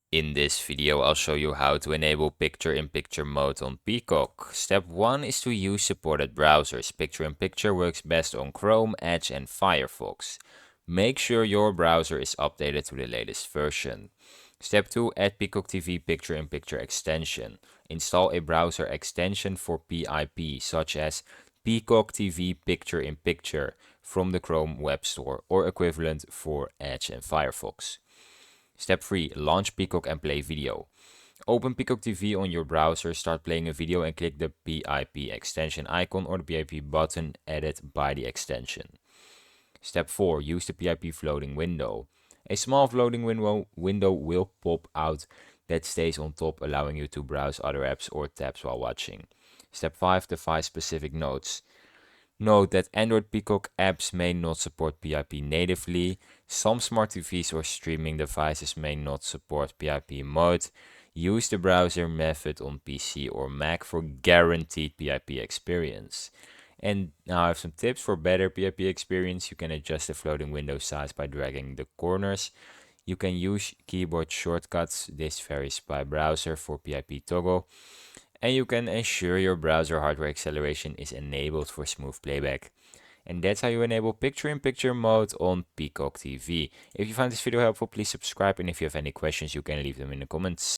In this video, I'll show you how to enable picture-in-picture mode on Peacock. Step 1 is to use supported browsers. Picture-in-picture works best on Chrome, Edge, and Firefox. Make sure your browser is updated to the latest version. Step 2, add Peacock TV picture-in-picture extension. Install a browser extension for PIP, such as Peacock TV picture-in-picture from the Chrome Web Store or equivalent for Edge and Firefox. Step 3. Launch Peacock and play video. Open Peacock TV on your browser, start playing a video and click the PIP extension icon or the PIP button added by the extension. Step 4. Use the PIP floating window. A small floating window will pop out that stays on top, allowing you to browse other apps or tabs while watching. Step 5. Device-specific notes. Note that Android Peacock apps may not support PIP natively. Some smart TVs or streaming devices may not support PIP mode. Use the browser method on PC or Mac for guaranteed PIP experience. And now I have some tips for better PIP experience. You can adjust the floating window size by dragging the corners. You can use keyboard shortcuts. This varies by browser for PIP toggle. And you can ensure your browser hardware acceleration is enabled for smooth playback. And that's how you enable picture-in-picture mode on Peacock TV. If you found this video helpful, please subscribe, and if you have any questions, you can leave them in the comments.